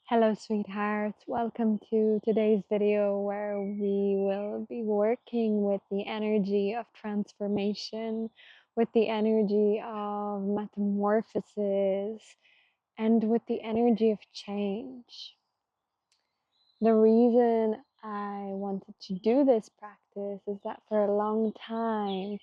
Hello, sweethearts. Welcome to today's video where we will be working with the energy of transformation, with the energy of metamorphosis, and with the energy of change. The reason I wanted to do this practice is that for a long time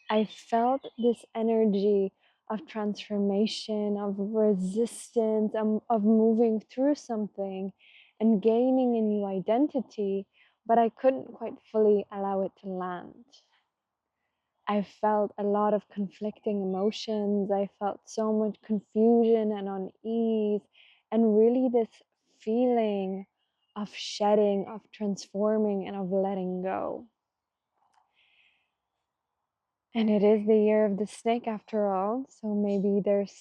I felt this energy of transformation, of resistance, of moving through something and gaining a new identity, but I couldn't quite fully allow it to land. I felt a lot of conflicting emotions. I felt so much confusion and unease, and really this feeling of shedding, of transforming, and of letting go. And it is the year of the snake after all, so maybe there's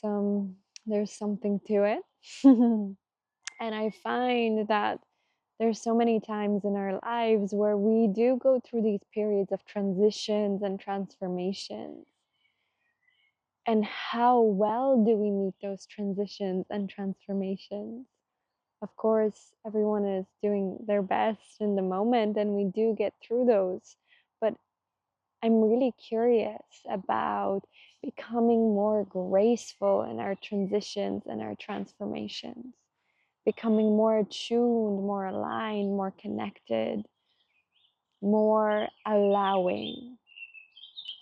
something to it. And I find that there's so many times in our lives where we do go through these periods of transitions and transformations. And how well do we meet those transitions and transformations? Of course, everyone is doing their best in the moment, and we do get through those. But I'm really curious about becoming more graceful in our transitions and our transformations, becoming more attuned, more aligned, more connected, more allowing.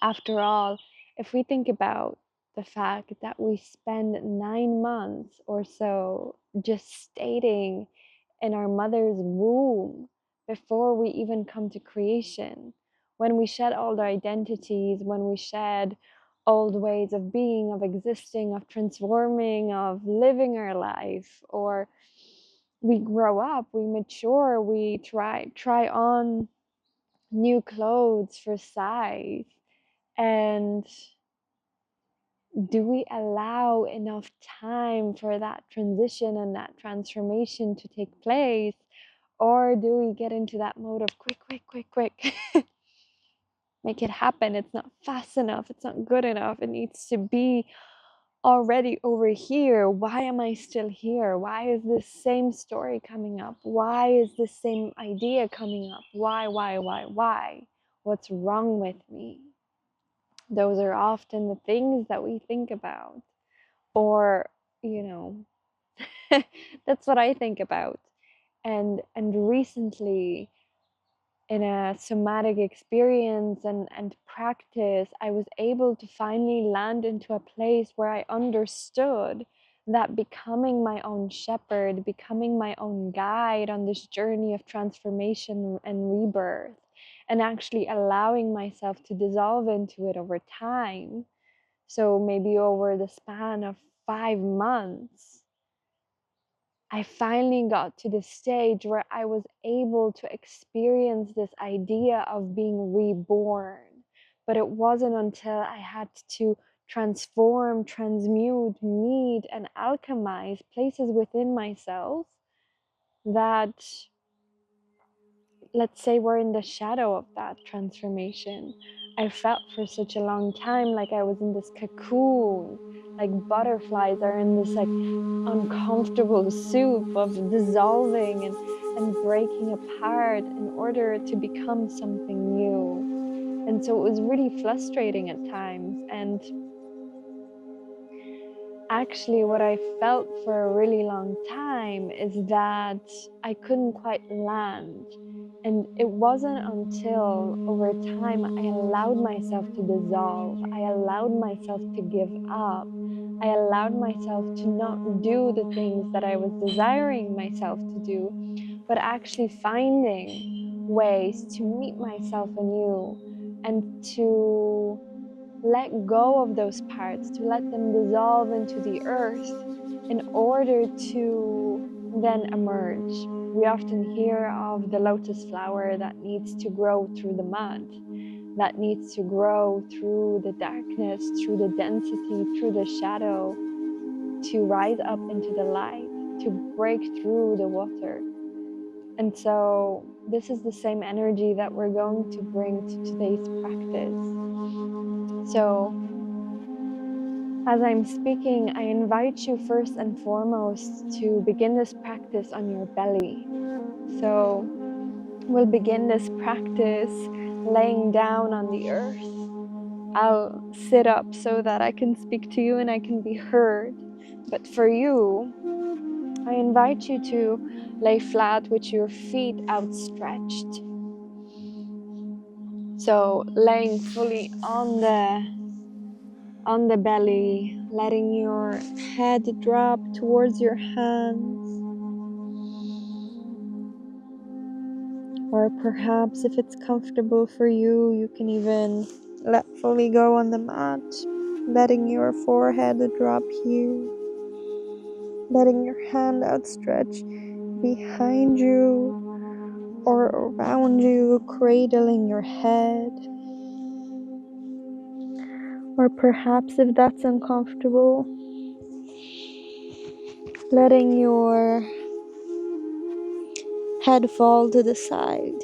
After all, if we think about the fact that we spend 9 months or so just stating in our mother's womb before we even come to creation, when we shed old identities, when we shed old ways of being, of existing, of transforming, of living our life, or we grow up, we mature, we try on new clothes for size. And do we allow enough time for that transition and that transformation to take place? Or do we get into that mode of quick, make it happen? It's not fast enough. It's not good enough. It needs to be already over here. Why am I still here? Why is this same story coming up? Why is this same idea coming up? Why? What's wrong with me? Those are often the things that we think about. Or, that's what I think about. And recently, in a somatic experience and practice, I was able to finally land into a place where I understood that becoming my own shepherd, becoming my own guide on this journey of transformation and rebirth, and actually allowing myself to dissolve into it over time. So maybe over the span of 5 months, I finally got to the stage where I was able to experience this idea of being reborn. But it wasn't until I had to transform, transmute, meet, and alchemize places within myself that, let's say, we're in the shadow of that transformation. I felt for such a long time like I was in this cocoon, like butterflies are in this like uncomfortable soup of dissolving and breaking apart in order to become something new. And so it was really frustrating at times. And actually, what I felt for a really long time is that I couldn't quite land. And it wasn't until over time I allowed myself to dissolve, I allowed myself to give up, I allowed myself to not do the things that I was desiring myself to do, but actually finding ways to meet myself anew and to let go of those parts, to let them dissolve into the earth in order to then emerge. We often hear of the lotus flower that needs to grow through the mud, that needs to grow through the darkness, through the density, through the shadow, to rise up into the light, to break through the water. And so this is the same energy that we're going to bring to today's practice. So As I'm speaking, I invite you first and foremost to begin this practice on your belly. So we'll begin this practice laying down on the earth. I'll sit up so that I can speak to you and I can be heard. But for you, I invite you to lay flat with your feet outstretched. So laying fully on the belly, letting your head drop towards your hands. Or perhaps if it's comfortable for you, you can even let fully go on the mat, letting your forehead drop here, letting your hand outstretched behind you or around you, cradling your head. Or perhaps if that's uncomfortable, letting your head fall to the side.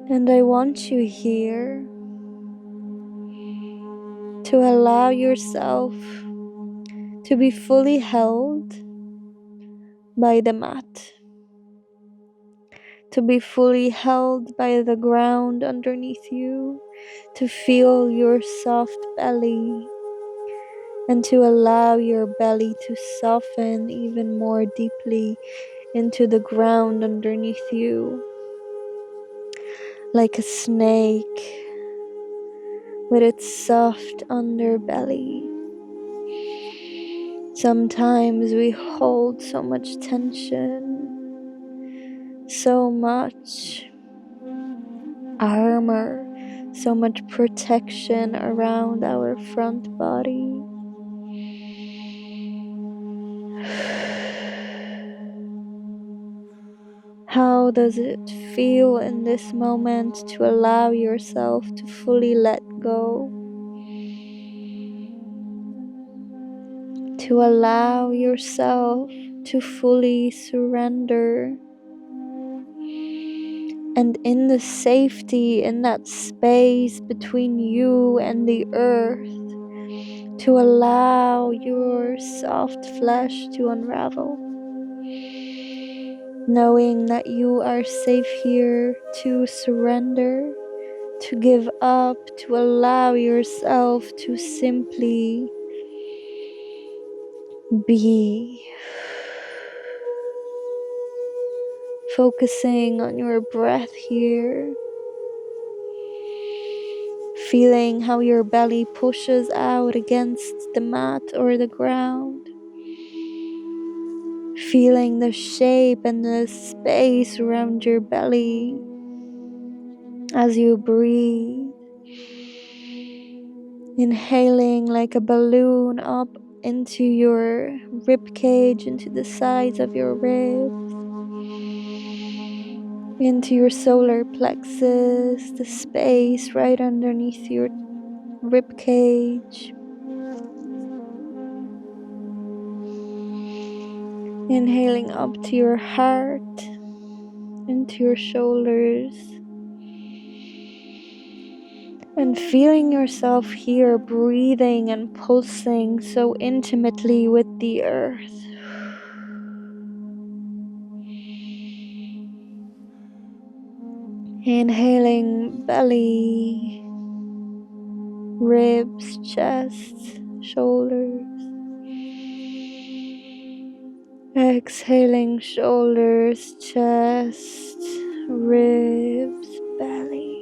And I want you here to allow yourself to be fully held by the mat, to be fully held by the ground underneath you, to feel your soft belly, and to allow your belly to soften even more deeply into the ground underneath you, like a snake with its soft underbelly. Sometimes we hold so much tension, so much armor, so much protection around our front body. How does it feel in this moment to allow yourself to fully let go? To allow yourself to fully surrender, and in the safety, in that space between you and the earth, to allow your soft flesh to unravel, knowing that you are safe here to surrender, to give up, to allow yourself to simply be. Focusing on your breath here, feeling how your belly pushes out against the mat or the ground, feeling the shape and the space around your belly as you breathe, inhaling like a balloon up into your rib cage, into the sides of your ribs, into your solar plexus, the space right underneath your rib cage. Inhaling up to your heart, into your shoulders, and feeling yourself here breathing and pulsing so intimately with the earth. Inhaling belly, ribs, chest, shoulders. Exhaling shoulders, chest, ribs, belly.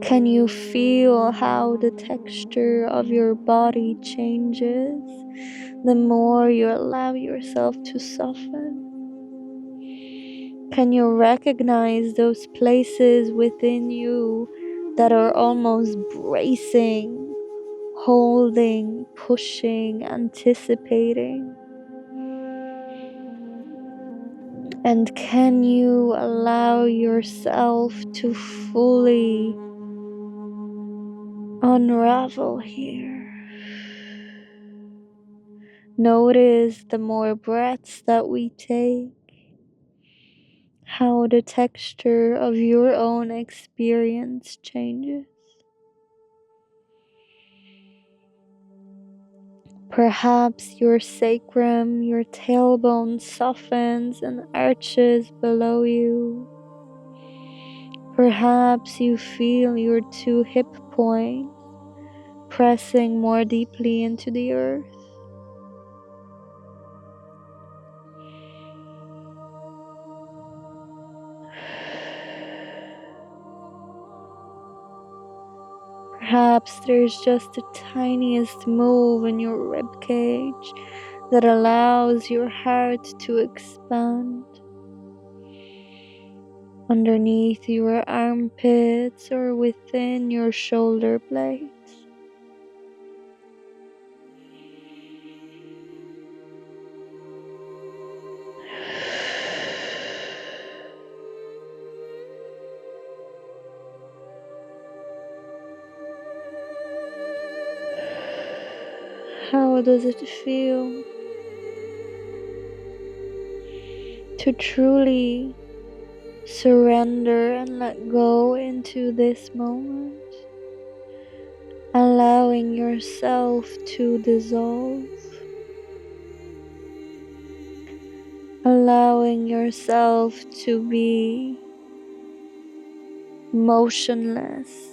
Can you feel how the texture of your body changes the more you allow yourself to soften? Can you recognize those places within you that are almost bracing, holding, pushing, anticipating? And can you allow yourself to fully unravel here? Notice the more breaths that we take, how the texture of your own experience changes. Perhaps your sacrum, your tailbone softens and arches below you. Perhaps you feel your 2 hip points pressing more deeply into the earth. Perhaps there's just the tiniest move in your rib cage that allows your heart to expand. Underneath your armpits or within your shoulder blades. How does it feel to truly surrender and let go into this moment? Allowing yourself to dissolve. Allowing yourself to be motionless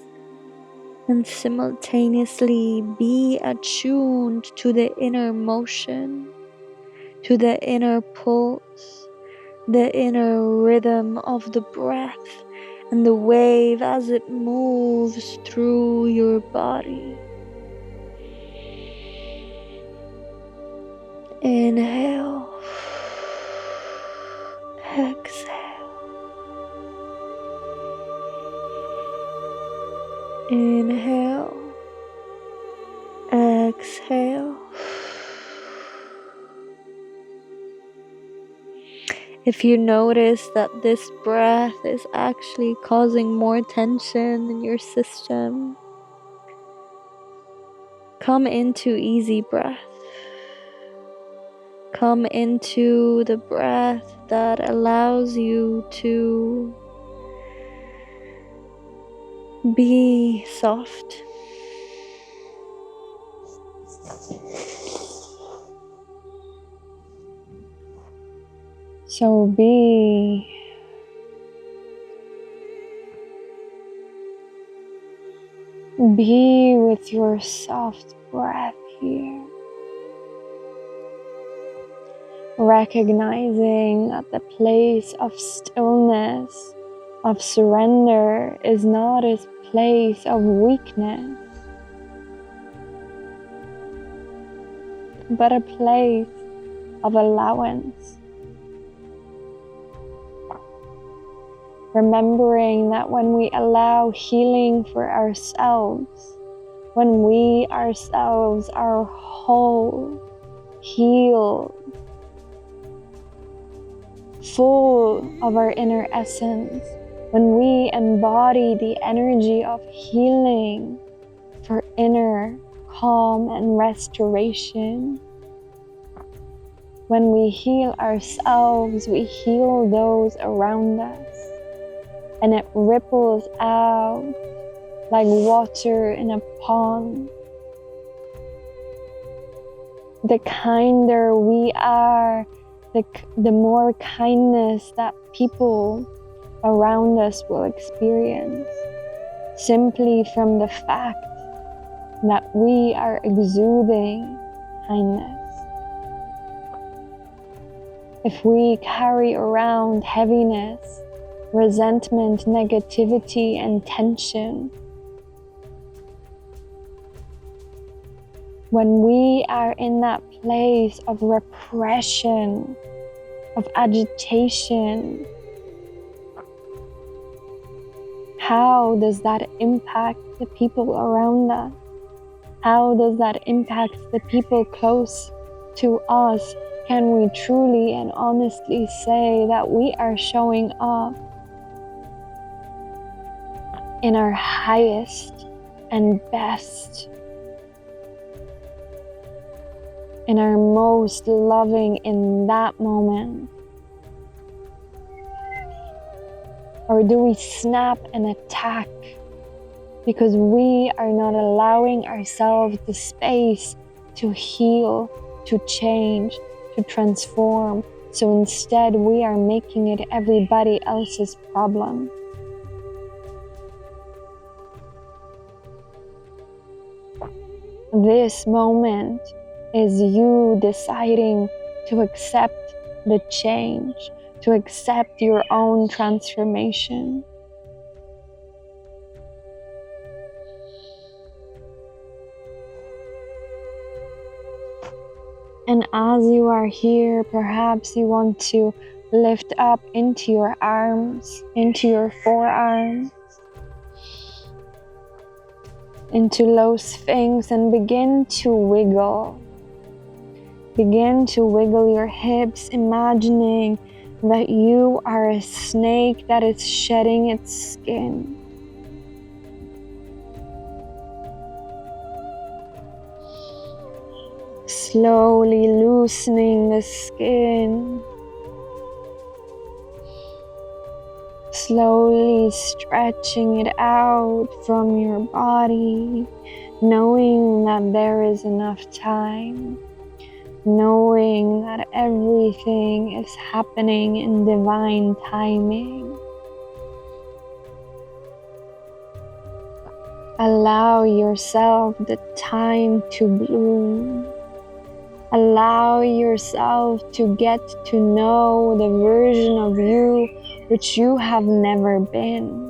and simultaneously be attuned to the inner motion, to the inner pulse, the inner rhythm of the breath and the wave as it moves through your body. Inhale, exhale, inhale, exhale. If you notice that this breath is actually causing more tension in your system, come into easy breath. Come into the breath that allows you to be soft. So be with your soft breath here. Recognizing that the place of stillness, of surrender, is not a place of weakness, but a place of allowance. Remembering that when we allow healing for ourselves, when we ourselves are whole, healed, full of our inner essence, when we embody the energy of healing for inner calm and restoration, when we heal ourselves, we heal those around us. And it ripples out like water in a pond. The kinder we are, the more kindness that people around us will experience, simply from the fact that we are exuding kindness. If we carry around heaviness, resentment, negativity, and tension, when we are in that place of repression, of agitation, how does that impact the people around us? How does that impact the people close to us? Can we truly and honestly say that we are showing up in our highest and best, in our most loving in that moment? Or do we snap and attack because we are not allowing ourselves the space to heal, to change, to transform? So instead, we are making it everybody else's problem. This moment is you deciding to accept the change, to accept your own transformation. And as you are here, perhaps you want to lift up into your arms, into your forearms, into low sphinx, and begin to wiggle. Begin to wiggle your hips, imagining that you are a snake that is shedding its skin. Slowly loosening the skin. Slowly stretching it out from your body, knowing that there is enough time. Knowing that everything is happening in divine timing. Allow yourself the time to bloom. Allow yourself to get to know the version of you which you have never been.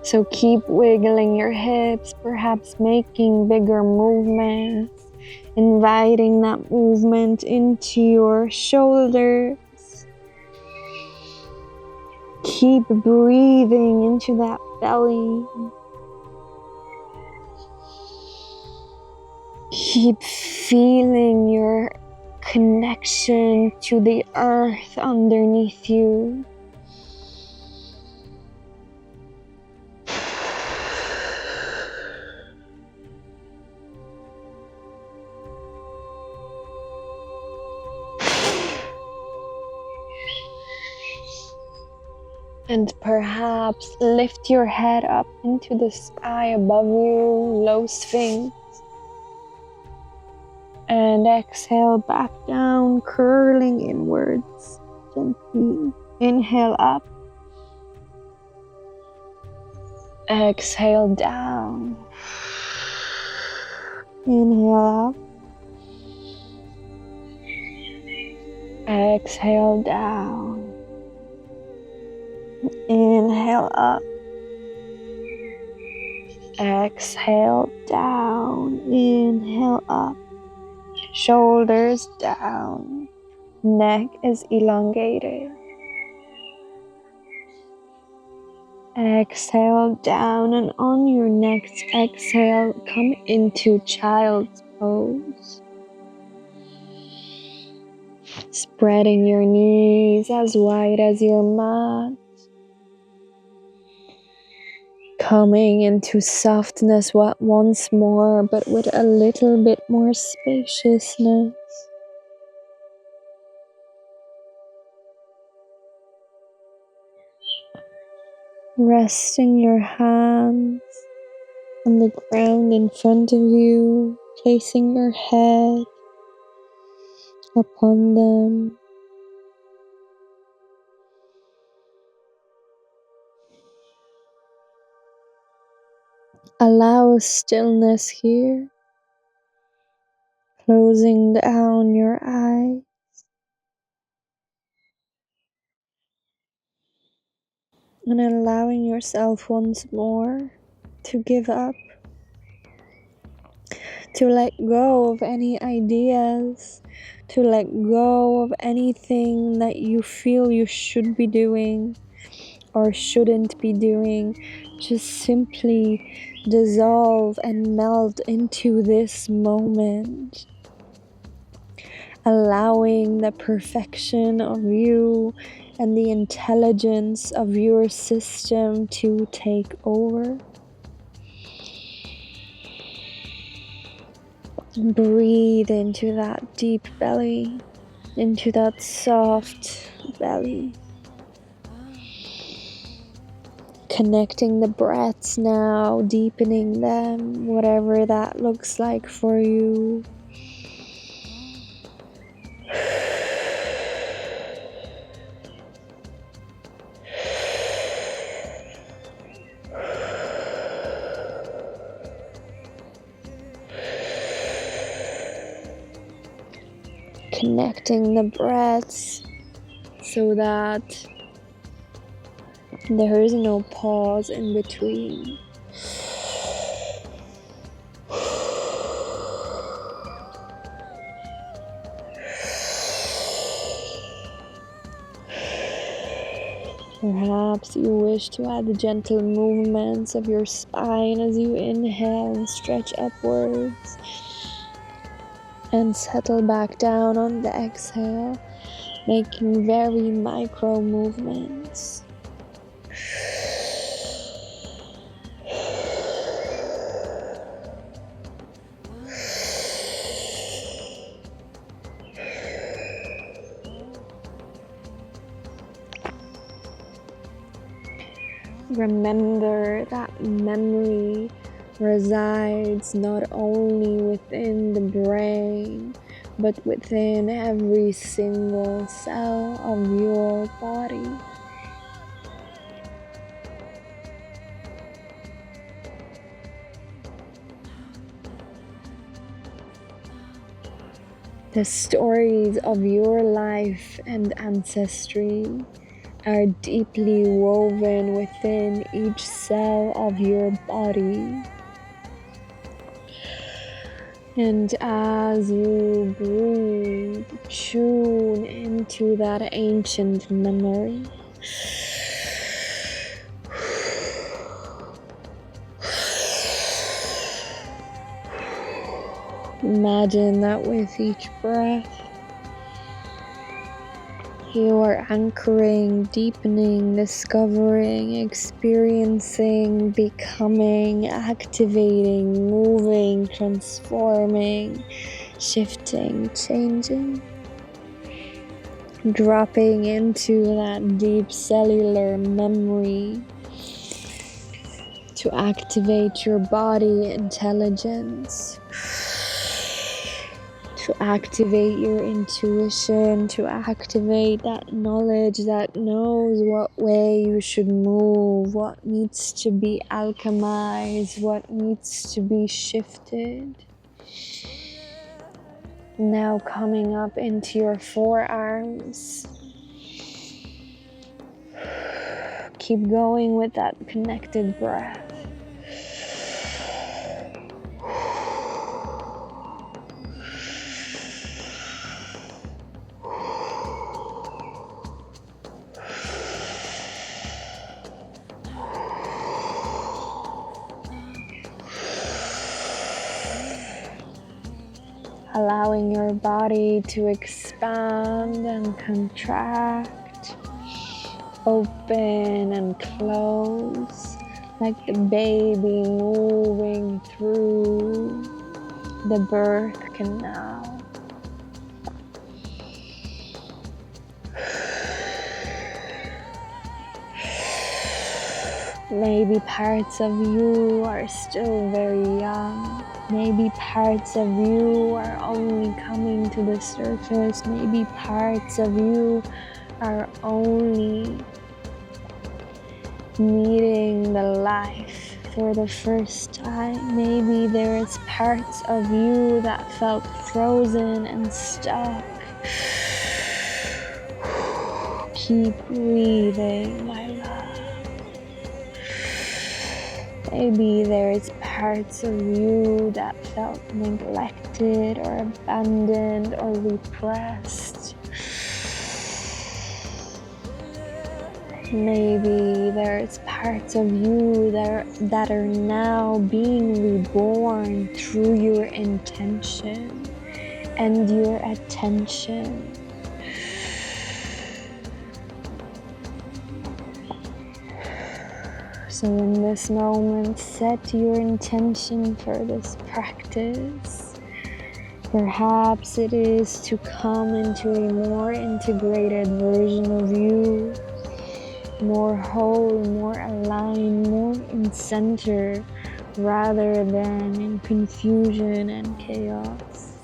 So keep wiggling your hips, perhaps making bigger movements, inviting that movement into your shoulders. Keep breathing into that belly. Keep feeling your connection to the earth underneath you. And perhaps lift your head up into the sky above you, low sphinx. And exhale back down, curling inwards gently. Inhale up. Exhale down. Inhale up. Exhale down. Inhale up. Exhale down. Inhale up. Shoulders down. Neck is elongated. Exhale down, and on your next exhale, come into child's pose. Spreading your knees as wide as your mat. Coming into softness once more, but with a little bit more spaciousness. Resting your hands on the ground in front of you, placing your head upon them. Allow stillness here, closing down your eyes. And allowing yourself once more to give up, to let go of any ideas, to let go of anything that you feel you should be doing or shouldn't be doing. Just simply dissolve and melt into this moment. Allowing the perfection of you and the intelligence of your system to take over. Breathe into that deep belly, into that soft belly. Connecting the breaths now, deepening them, whatever that looks like for you. Connecting the breaths so that there is no pause in between. Perhaps you wish to add the gentle movements of your spine as you inhale and stretch upwards and settle back down on the exhale, making very micro movements. Remember that memory resides not only within the brain, but within every single cell of your body. The stories of your life and ancestry are deeply woven within each cell of your body. And as you breathe, tune into that ancient memory. Imagine that with each breath, you are anchoring, deepening, discovering, experiencing, becoming, activating, moving, transforming, shifting, changing, dropping into that deep cellular memory to activate your body intelligence, to activate your intuition, to activate that knowledge that knows what way you should move, what needs to be alchemized, what needs to be shifted. Now coming up into your forearms. Keep going with that connected breath. Allowing your body to expand and contract, open and close, like the baby moving through the birth canal. Maybe parts of you are still very young. Maybe parts of you are only coming to the surface. Maybe parts of you are only meeting the life for the first time. Maybe there is parts of you that felt frozen and stuck. Keep breathing, my love. Maybe there is parts of you that felt neglected or abandoned or repressed. Maybe there's parts of you that are now being reborn through your intention and your attention. So in this moment, set your intention for this practice. Perhaps it is to come into a more integrated version of you, more whole, more aligned, more in center, rather than in confusion and chaos.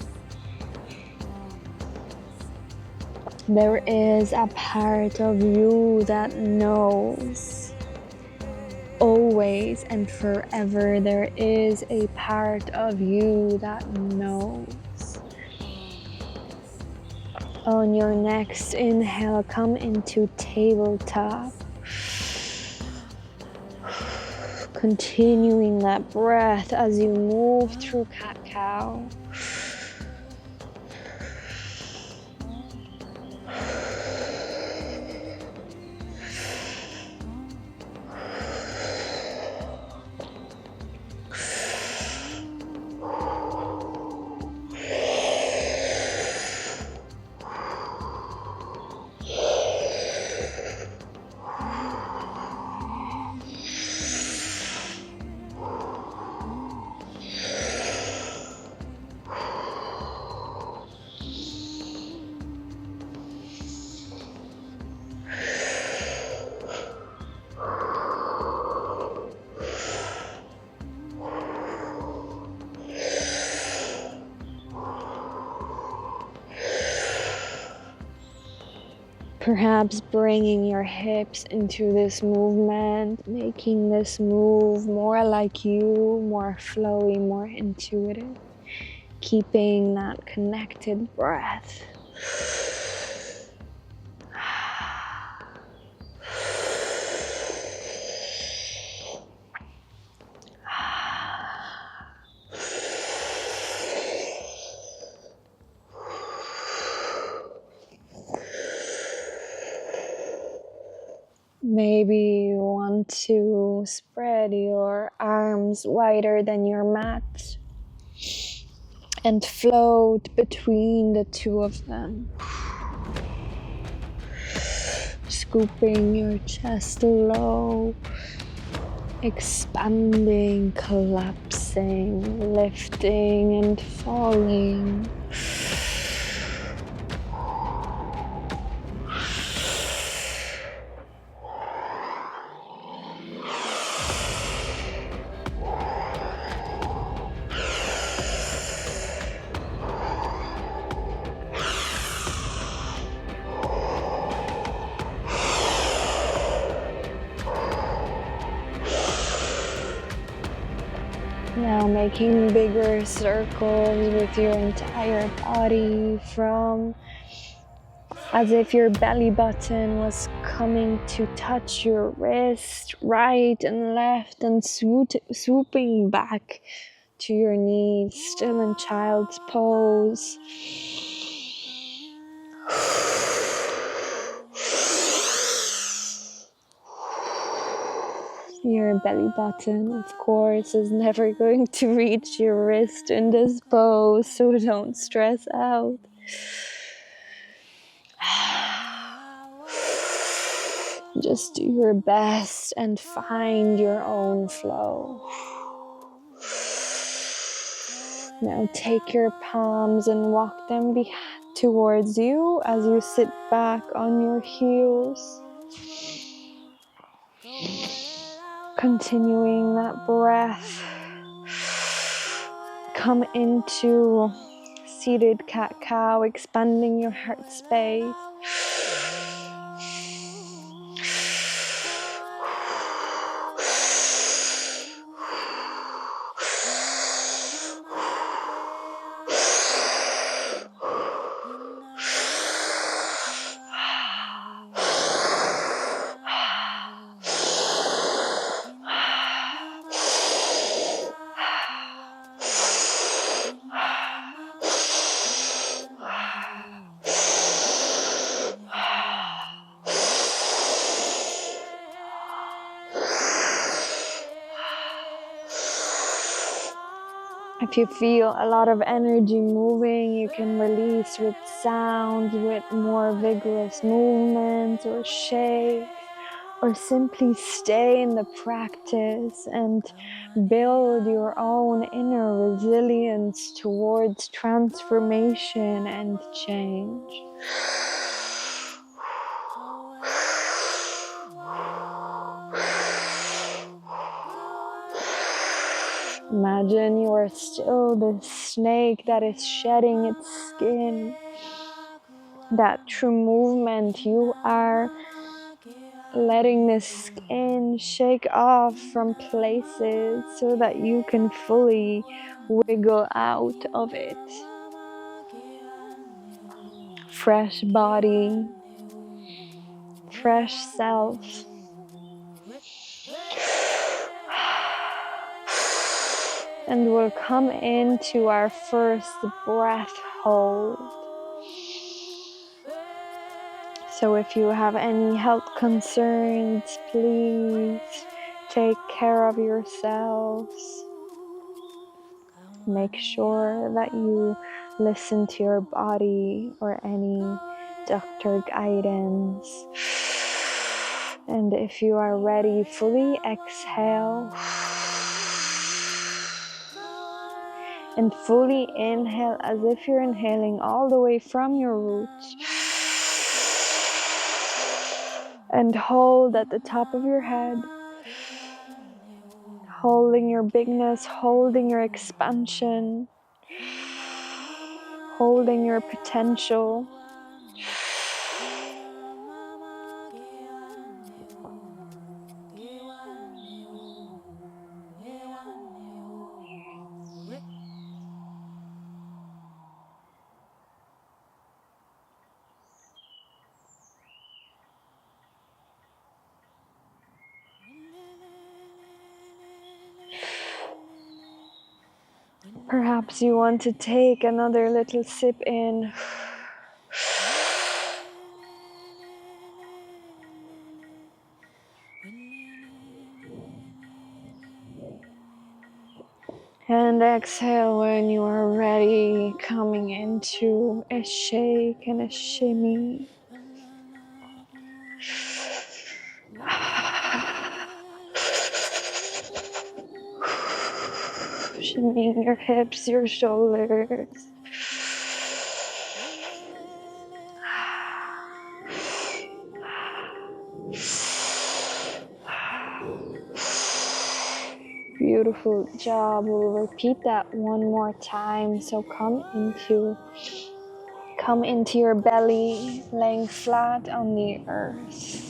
There is a part of you that knows. Always and forever, there is a part of you that knows. On your next inhale, come into tabletop. Continuing that breath as you move through cat-cow. Perhaps bringing your hips into this movement, making this move more like you, more flowy, more intuitive, keeping that connected breath. Maybe you want to spread your arms wider than your mat and float between the two of them. Scooping your chest low, expanding, collapsing, lifting and falling. Now making bigger circles with your entire body, from as if your belly button was coming to touch your wrist, right and left, and swooping back to your knees, still in child's pose. Your belly button, of course, is never going to reach your wrist in this pose, so don't stress out. Just do your best and find your own flow. Now take your palms and walk them towards you as you sit back on your heels. Continuing that breath. Come into seated cat-cow, expanding your heart space. If you feel a lot of energy moving, you can release with sounds, with more vigorous movements or shake. or simply stay in the practice and build your own inner resilience towards transformation and change. Imagine you are still the snake that is shedding its skin. That through movement you are letting the skin shake off from places so that you can fully wiggle out of it. Fresh body, fresh self. And we'll come into our first breath hold. So if you have any health concerns, please take care of yourselves. Make sure that you listen to your body or any doctor guidance. And if you are ready, fully exhale. And fully inhale as if you're inhaling all the way from your roots. And hold at the top of your head. Holding your bigness, holding your expansion, holding your potential. Perhaps you want to take another little sip in. And exhale when you are ready, coming into a shake and a shimmy. Shimmying your hips, your shoulders. Beautiful job. We'll repeat that one more time. So come into your belly, laying flat on the earth.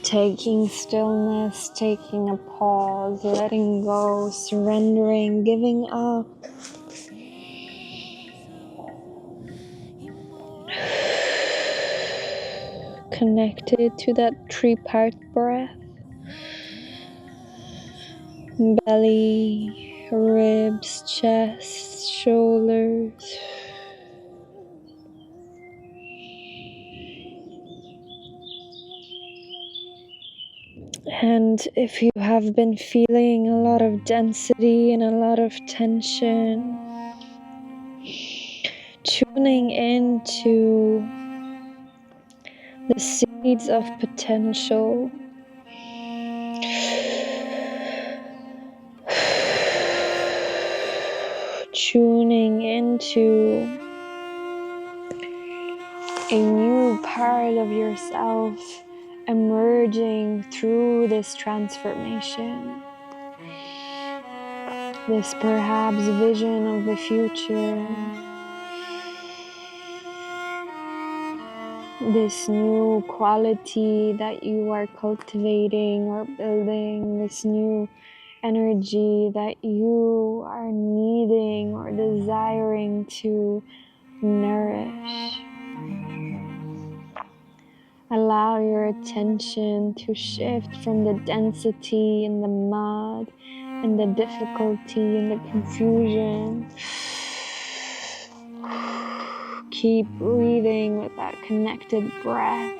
Taking stillness, taking a pause, letting go, surrendering, giving up. Connected to that 3-part breath. Belly, ribs, chest, shoulders. And if you have been feeling a lot of density and a lot of tension, tuning into the seeds of potential. Tuning into a new part of yourself emerging through this transformation. This perhaps vision of the future. This new quality that you are cultivating or building. This new energy that you are needing or desiring to nourish. Allow your attention to shift from the density and the mud and the difficulty and the confusion. Keep breathing with that connected breath.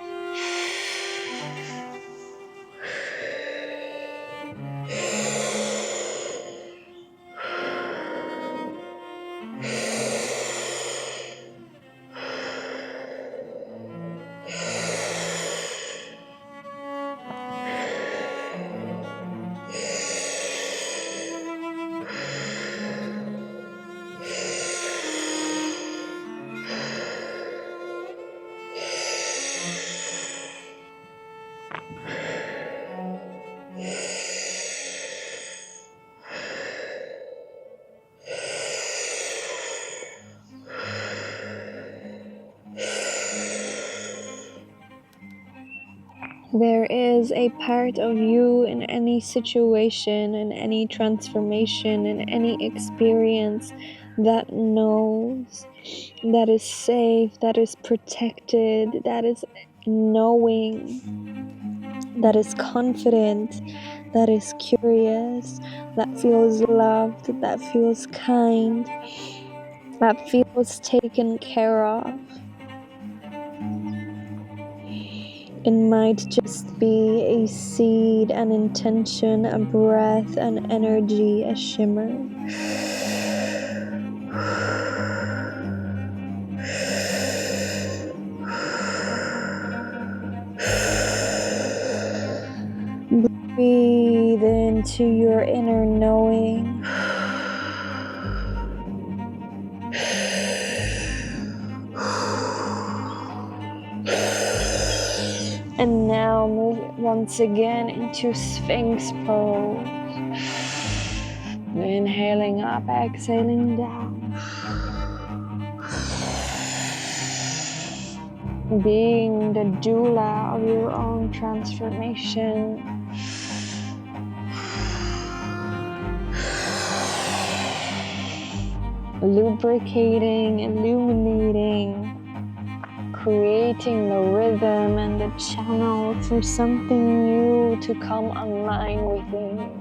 There is a part of you in any situation, in any transformation, in any experience that knows, that is safe, that is protected, that is knowing, that is confident, that is curious, that feels loved, that feels kind, that feels taken care of. It might just be a seed, an intention, a breath, an energy, a shimmer. Breathe into your inner knowing. And now move once again into Sphinx pose. Inhaling up, exhaling down. Being the doula of your own transformation. Lubricating, illuminating, creating the rhythm and the channel for something new to come online within you.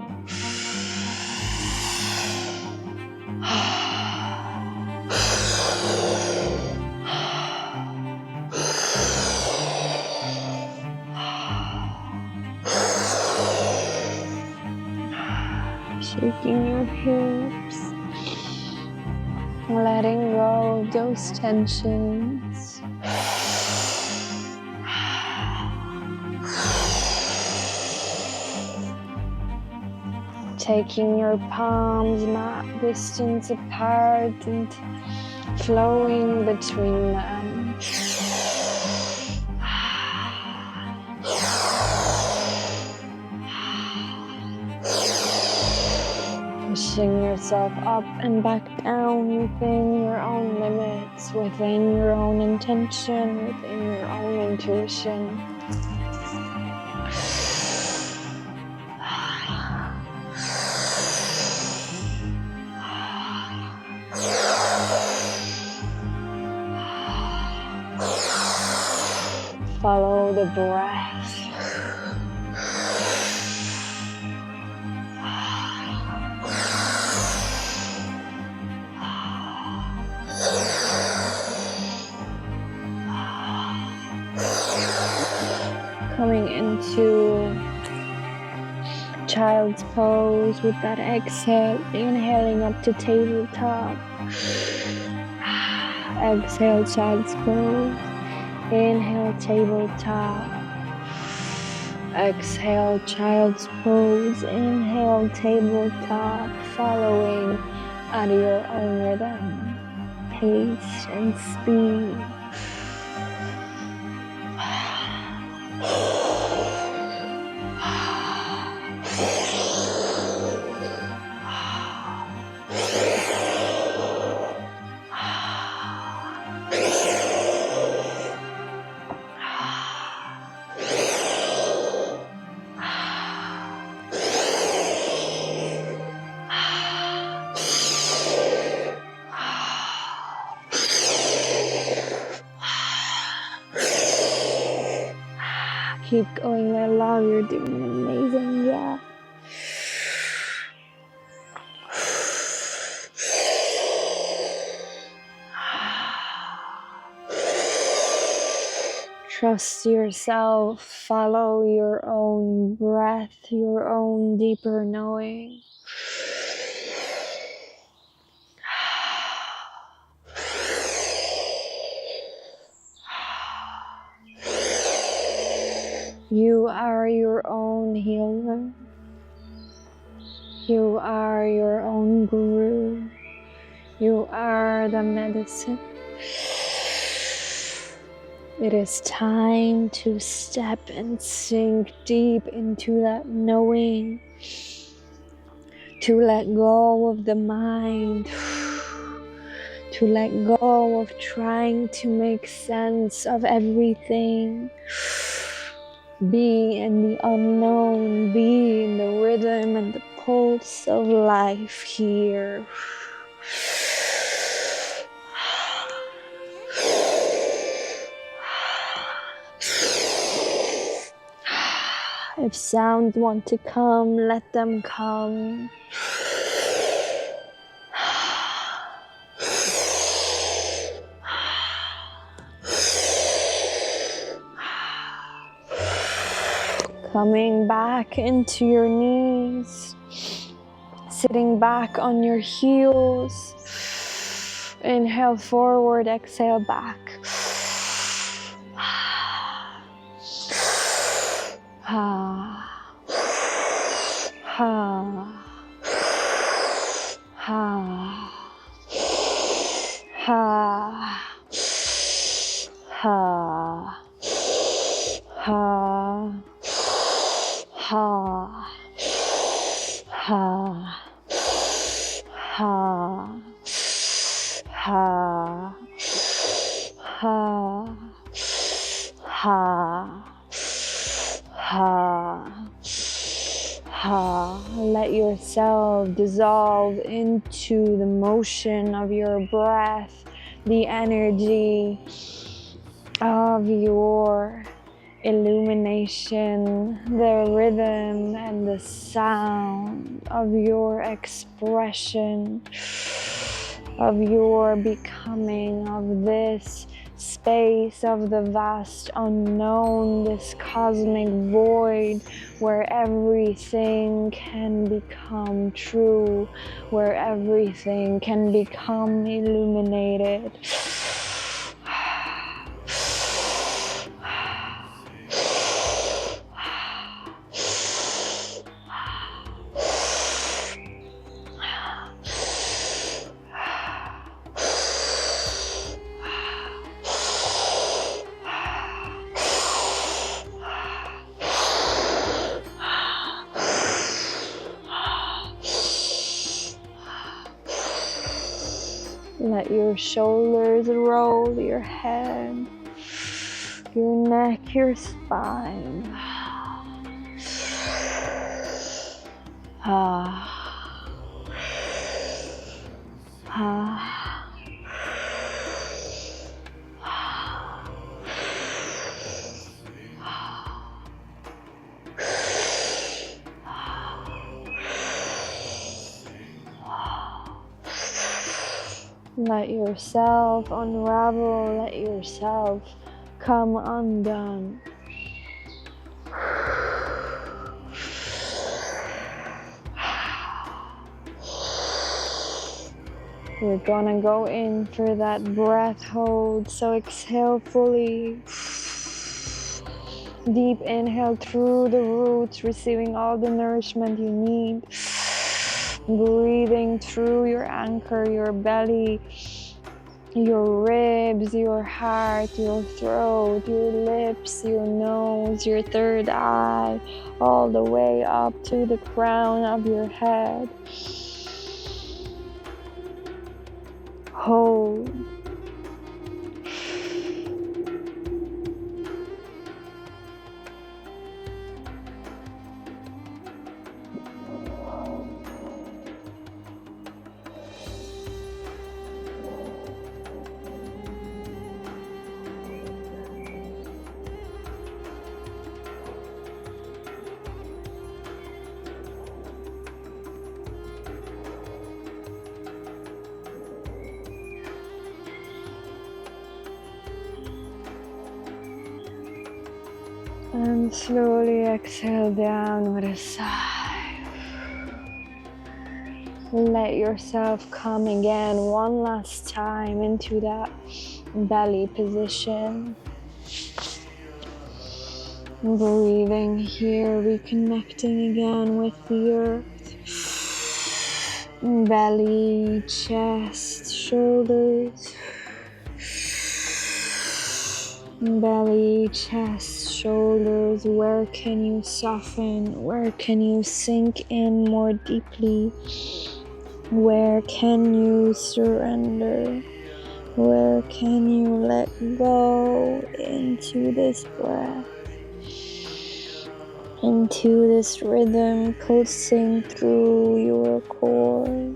Shaking your hips, letting go of those tensions. Taking your palms mat distance apart and flowing between them. Pushing yourself up and back down within your own limits, within your own intention, within your own intuition. Follow the breath. Coming into child's pose with that exhale, inhaling up to tabletop. Exhale, child's pose. Inhale, tabletop. Exhale, child's pose. Inhale, tabletop. Following at your own rhythm, pace, and speed. Keep going, my love. You're doing amazing. Yeah. Trust yourself. Follow your own breath, your own deeper knowing. You are your own healer. You are your own guru. You are the medicine. It is time to step and sink deep into that knowing, to let go of the mind, to let go of trying to make sense of everything. Be in the unknown, be in the rhythm and the pulse of life here. If sounds want to come, let them come. Coming back into your knees, sitting back on your heels. Inhale forward, exhale back. Ha. Ha. Ha. Ha. Ha. Ha. Ha. Ha. Ha. Ha. Ha. Ha. Ha. Ha. Let yourself dissolve into the motion of your breath, the energy of your illumination, the rhythm and the sound of your expression, of your becoming, of this space of the vast unknown, this cosmic void where everything can become true, where everything can become illuminated. Let your shoulders roll, your head, your neck, your spine. Ah. Ah. Let yourself unravel, let yourself come undone. We're gonna go in for that breath hold, so exhale fully. Deep inhale through the roots, receiving all the nourishment you need. Breathing through your anchor, your belly, your ribs, your heart, your throat, your lips, your nose, your third eye, all the way up to the crown of your head. Hold. And slowly exhale down with a sigh. Let yourself come again one last time into that belly position. Breathing here, reconnecting again with the earth. Belly, chest, shoulders. Belly, chest, shoulders, where can you soften? Where can you sink in more deeply? Where can you surrender? Where can you let go into this breath? Into this rhythm pulsing through your core.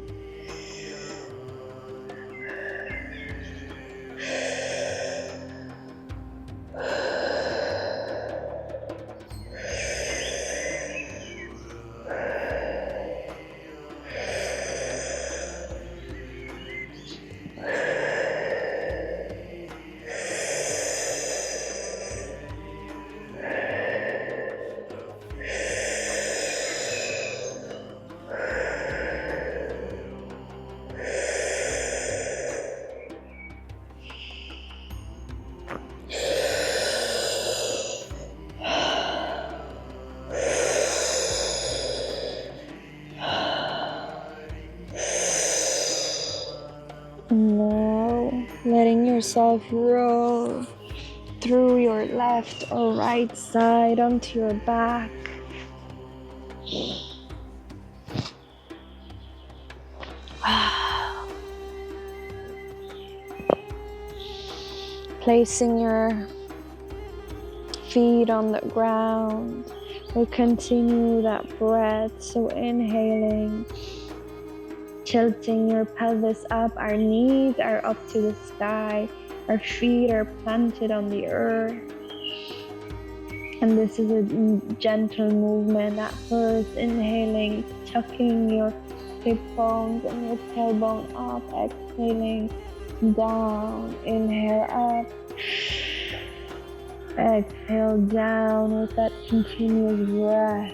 And now, letting yourself roll through your left or right side onto your back. Placing your feet on the ground. We'll continue that breath. So inhaling, tilting your pelvis up, our knees are up to the sky, our feet are planted on the earth. And this is a gentle movement at first. Inhaling, tucking your hip bones and your tailbone up, exhaling down, inhale up, exhale down with that continuous breath.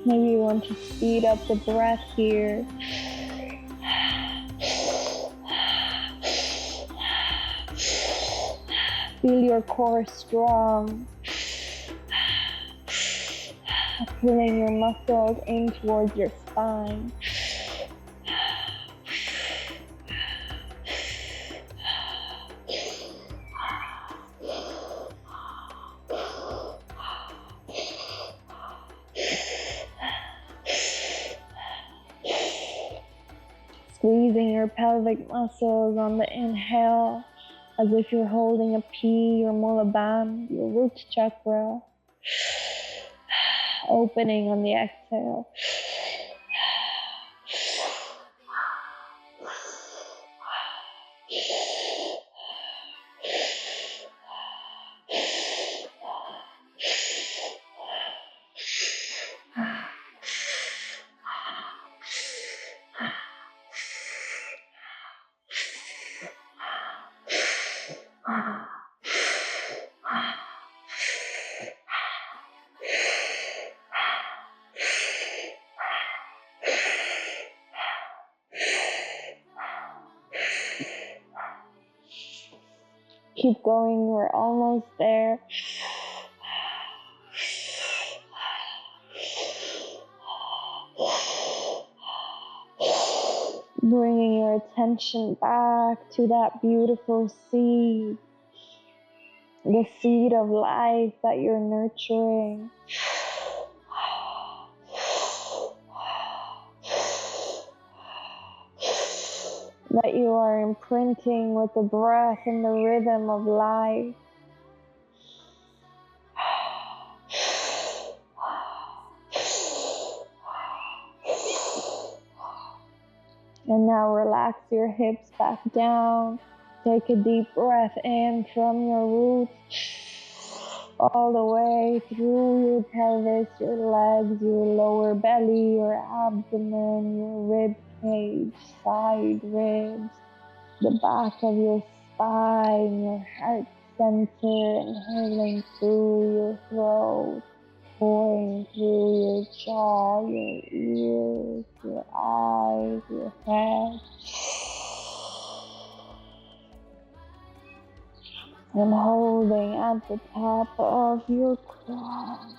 Maybe you want to speed up the breath here. Feel your core strong. Pulling your muscles in towards your spine. Squeezing your pelvic muscles on the inhale as if you're holding a pea, your mulaband, your root chakra. Opening on the exhale. Keep going, we're almost there. Bringing your attention back to that beautiful seed, the seed of life that you're nurturing. That you are imprinting with the breath and the rhythm of life. And now relax your hips back down. Take a deep breath in from your roots all the way through your pelvis, your legs, your lower belly, your abdomen, your rib cage, side ribs, the back of your spine, your heart center, inhaling through your throat, pouring through your jaw, your ears, your eyes, your head. And holding at the top of your crown.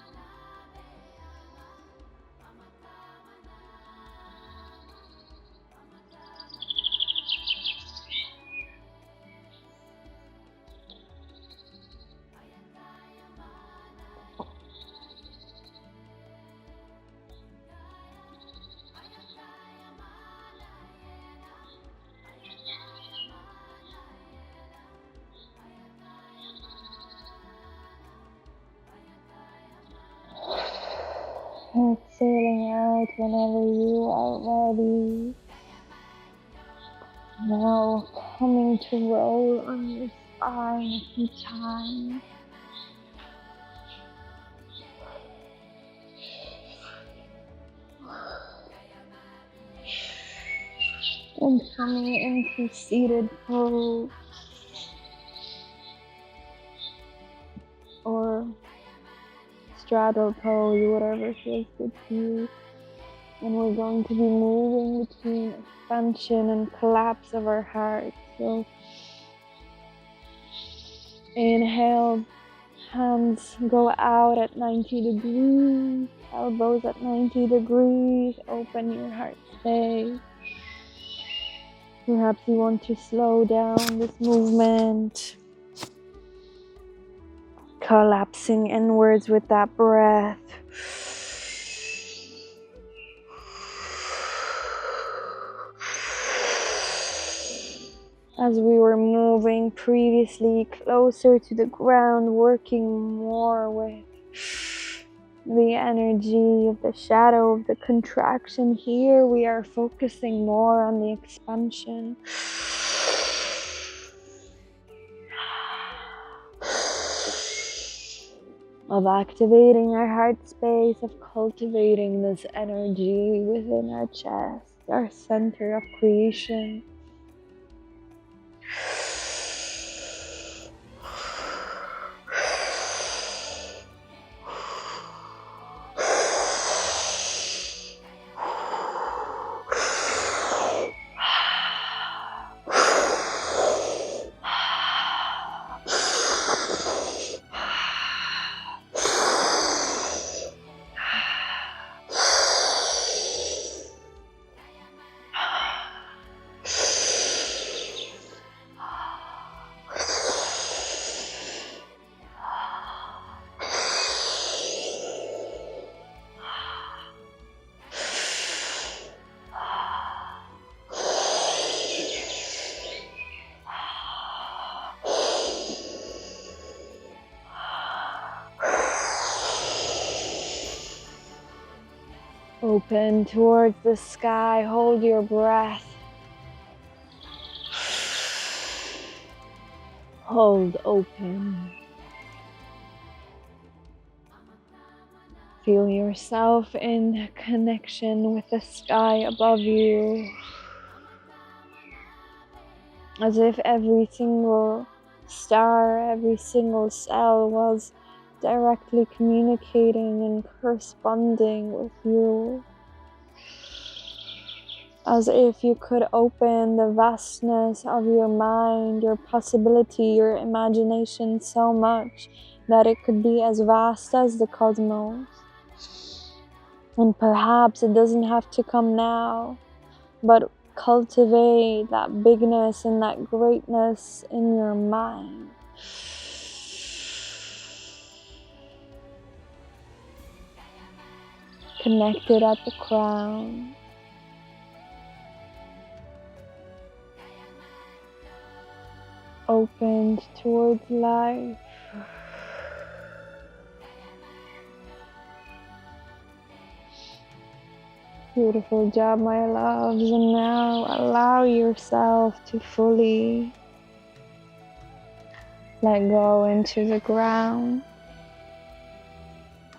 Exhaling out whenever you are ready. Now coming to roll on your spine a few times. And coming into seated pose. Or straddle pose, whatever feels good to you. And we're going to be moving between expansion and collapse of our heart. So inhale, hands go out at 90 degrees, elbows at 90 degrees, open your heart space. Perhaps you want to slow down this movement, collapsing inwards with that breath. As we were moving previously closer to the ground, working more with the energy of the shadow of the contraction, here we are focusing more on the expansion. Of activating our heart space, of cultivating this energy within our chest, our center of creation. Open towards the sky, hold your breath. Hold open. Feel yourself in connection with the sky above you. As if every single star, every single cell was directly communicating and corresponding with you. As if you could open the vastness of your mind, your possibility, your imagination so much that it could be as vast as the cosmos. And perhaps it doesn't have to come now, but cultivate that bigness and that greatness in your mind. Connected at the crown. Opened towards life. Beautiful job, my loves. And now allow yourself to fully let go into the ground.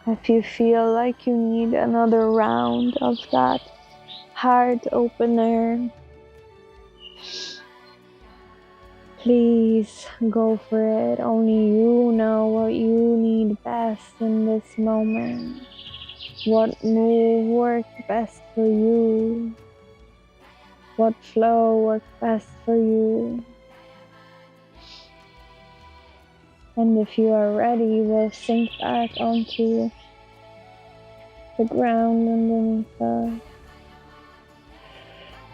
If you feel like you need another round of that heart opener. Please go for it. Only you know what you need best in this moment. What move worked best for you? What flow worked best for you? And if you are ready, we'll sink back onto the ground underneath us.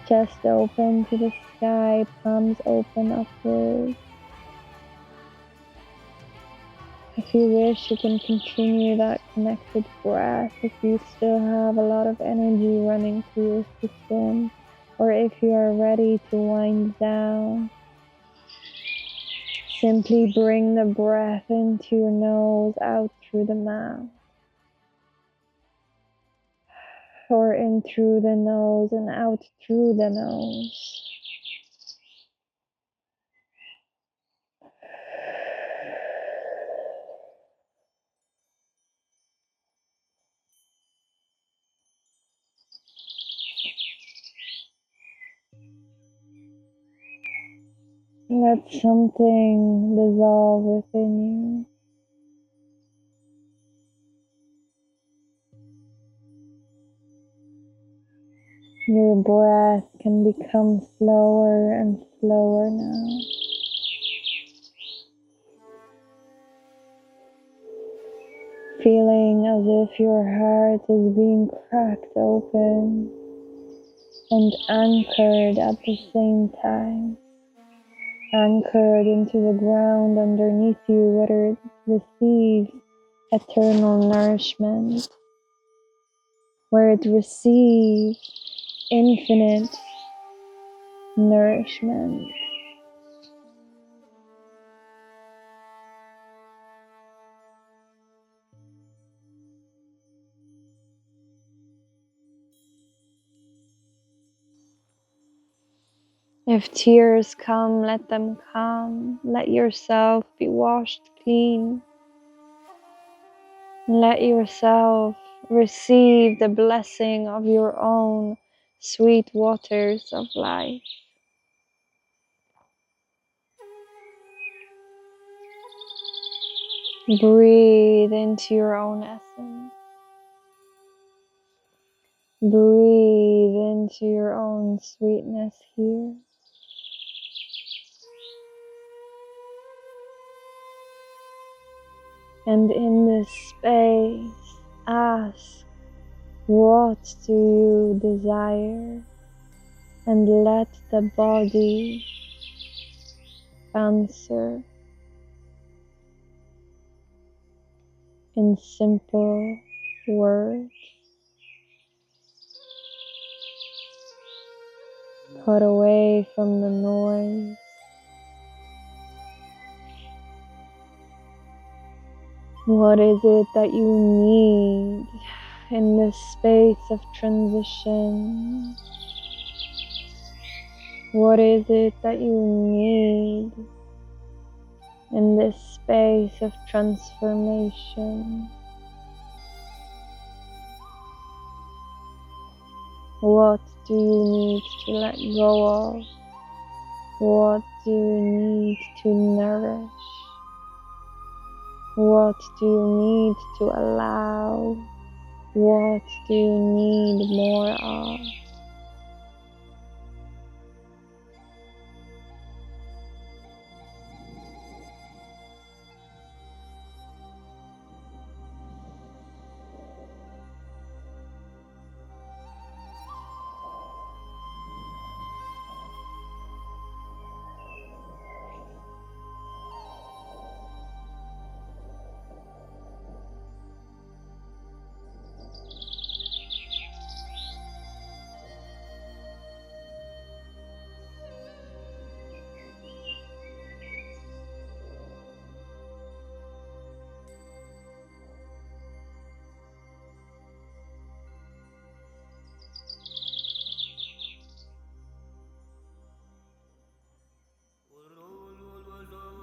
Chest open to the sky, palms open upwards. If you wish, you can continue that connected breath if you still have a lot of energy running through your system, or if you are ready to wind down. Simply bring the breath into your nose, out through the mouth, or in through the nose and out through the nose. Let something dissolve within you. Your breath can become slower and slower now. Feeling as if your heart is being cracked open and anchored at the same time. Anchored into the ground underneath you, where it receives eternal nourishment, where it receives infinite nourishment. If tears come, let them come. Let yourself be washed clean. Let yourself receive the blessing of your own sweet waters of life. Breathe into your own essence. Breathe into your own sweetness here. And in this space, ask, what do you desire? And let the body answer in simple words. Cut away from the noise. What is it that you need in this space of transition? What is it that you need in this space of transformation? What do you need to let go of? What do you need to nourish? What do you need to allow? What do you need more of?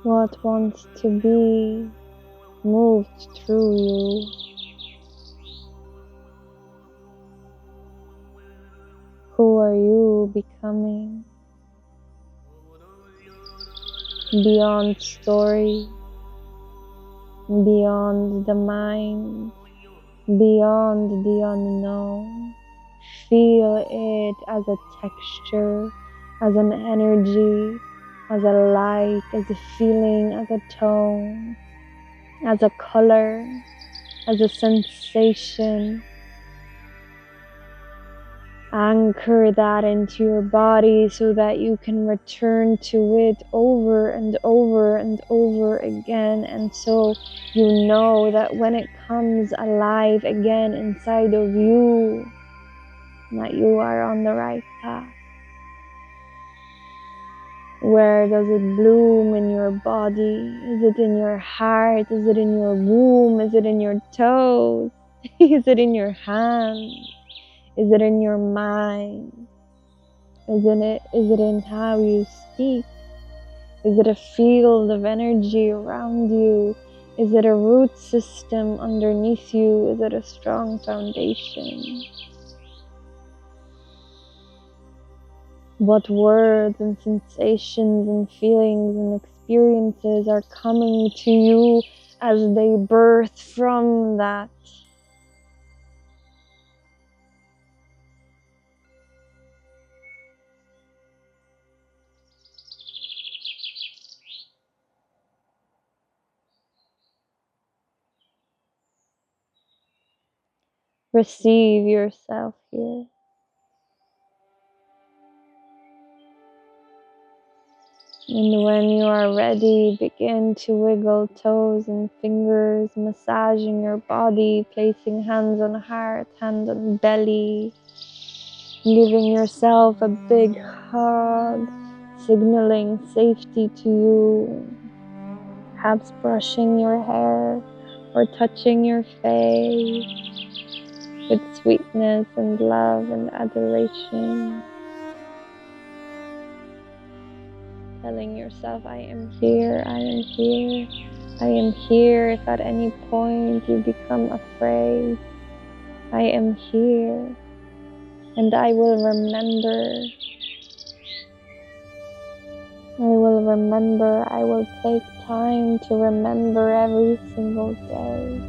What wants to be moved through you? Who are you becoming? Beyond story, beyond the mind, beyond the unknown. Feel it as a texture, as an energy, as a light, as a feeling, as a tone, as a color, as a sensation. Anchor that into your body so that you can return to it over and over and over again. And so you know that when it comes alive again inside of you, that you are on the right path. Where does it bloom in your body? Is it in your heart? Is it in your womb? Is it in your toes? Is it in your hands? Is it in your mind? Is it in how you speak? Is it a field of energy around you? Is it a root system underneath you? Is it a strong foundation? What words and sensations and feelings and experiences are coming to you as they birth from that? Receive yourself here. And when you are ready, begin to wiggle toes and fingers, massaging your body, placing hands on heart, hand on belly, giving yourself a big hug, signaling safety to you, perhaps brushing your hair or touching your face with sweetness and love and adoration. Telling yourself, I am here, I am here, I am here. If at any point you become afraid, I am here, and I will remember. I will remember. I will take time to remember every single day,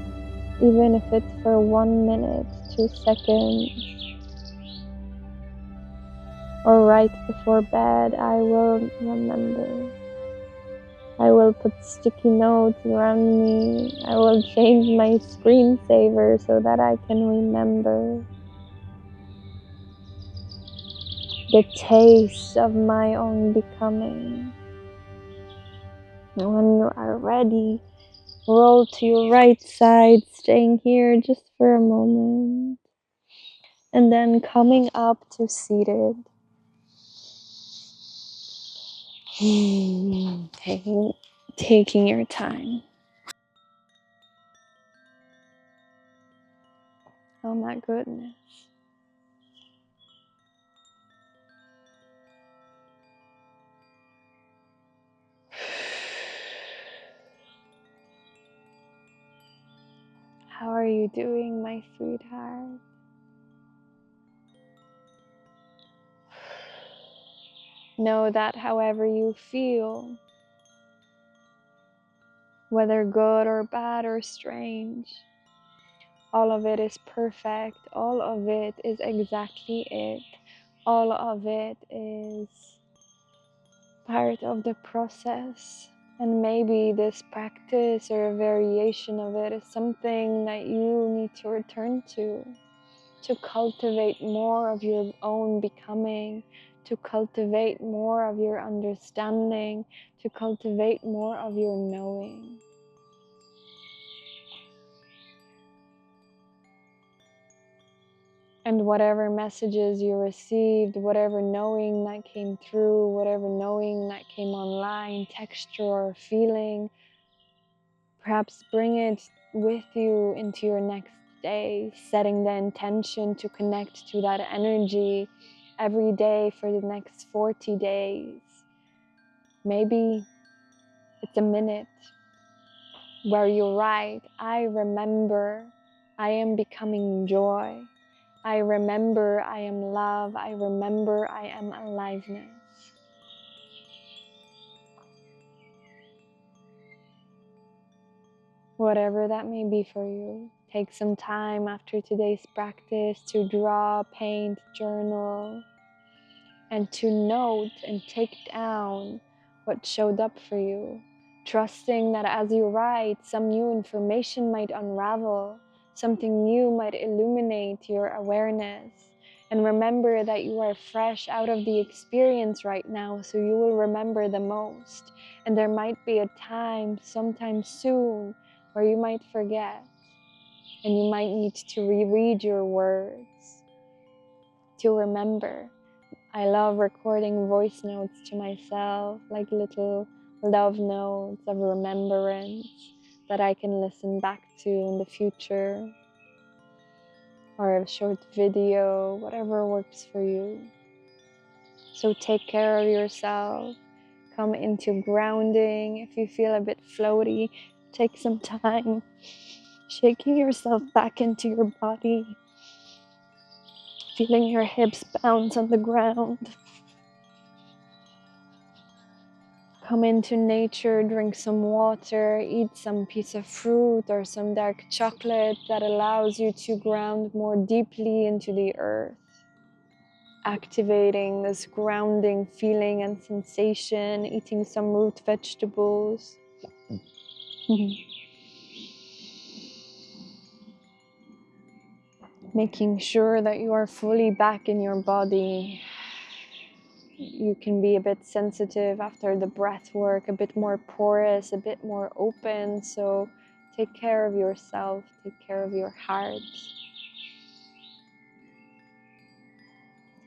even if it's for 1 minute, 2 seconds, or right before bed. I will remember. I will put sticky notes around me. I will change my screensaver so that I can remember the taste of my own becoming. And when you are ready, roll to your right side, staying here just for a moment. And then coming up to seated. Taking your time. Oh my goodness. How are you doing, my sweetheart? Know that however you feel, whether good or bad or strange, all of it is perfect. All of it is exactly it. All of it is part of the process. And maybe this practice or a variation of it is something that you need to return to cultivate more of your own becoming, to cultivate more of your understanding, to cultivate more of your knowing. And whatever messages you received, whatever knowing that came through, whatever knowing that came online, texture or feeling, perhaps bring it with you into your next day, setting the intention to connect to that energy every day for the next 40 days. Maybe it's a minute where you write, I remember I am becoming joy. I remember I am love. I remember I am aliveness. Whatever that may be for you, take some time after today's practice to draw, paint, journal, and to note and take down what showed up for you, trusting that as you write, some new information might unravel, something new might illuminate your awareness. And remember that you are fresh out of the experience right now, so you will remember the most. And there might be a time, sometime soon, where you might forget, and you might need to reread your words to remember. I love recording voice notes to myself, like little love notes of remembrance that I can listen back to in the future, or a short video, whatever works for you. So take care of yourself, come into grounding. If you feel a bit floaty, take some time shaking yourself back into your body, feeling your hips bounce on the ground. Come into nature, drink some water, eat some piece of fruit or some dark chocolate that allows you to ground more deeply into the earth, activating this grounding feeling and sensation, eating some root vegetables. Making sure that you are fully back in your body. You can be a bit sensitive after the breath work, a bit more porous, a bit more open. So take care of yourself, take care of your heart.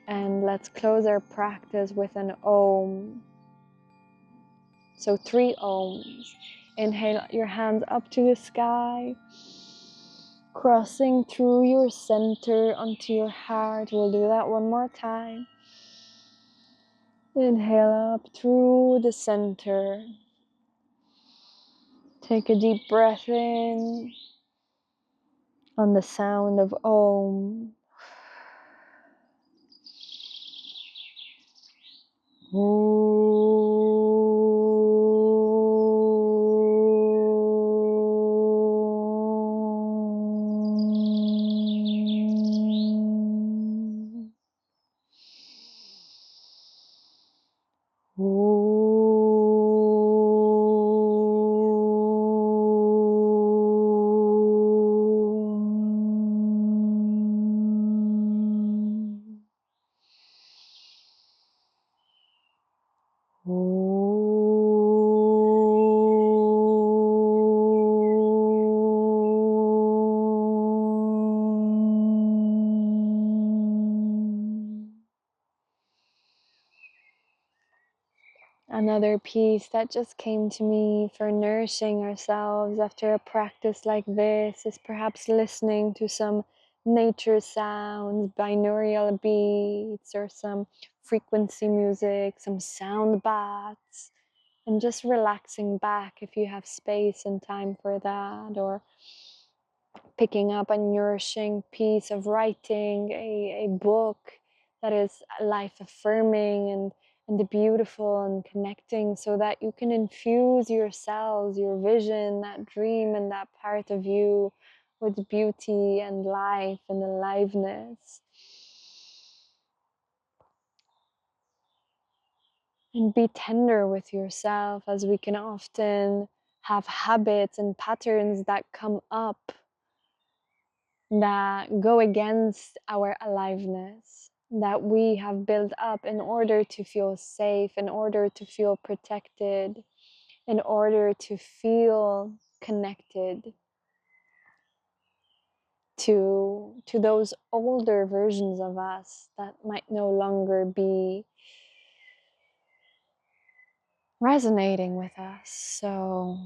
And let's close our practice with an Om. So 3 Oms. Inhale your hands up to the sky, crossing through your center onto your heart. We'll do that one more time. Inhale up through the center. Take a deep breath in on the sound of Om. Another piece that just came to me for nourishing ourselves after a practice like this is perhaps listening to some nature sounds, binaural beats, or some frequency music, some sound baths, and just relaxing back if you have space and time for that, or picking up a nourishing piece of writing, a book that is life affirming and beautiful and connecting, so that you can infuse yourselves, your vision, that dream and that part of you with beauty and life and aliveness. And be tender with yourself, as we can often have habits and patterns that come up that go against our aliveness, that we have built up in order to feel safe, in order to feel protected, in order to feel connected to those older versions of us that might no longer be resonating with us. So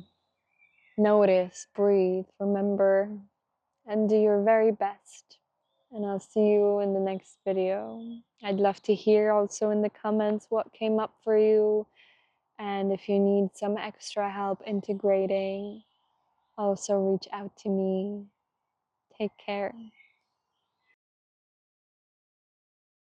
notice, breathe, remember, and do your very best. And I'll see you in the next video. I'd love to hear also in the comments what came up for you, and if you need some extra help integrating, also reach out to me. Take care.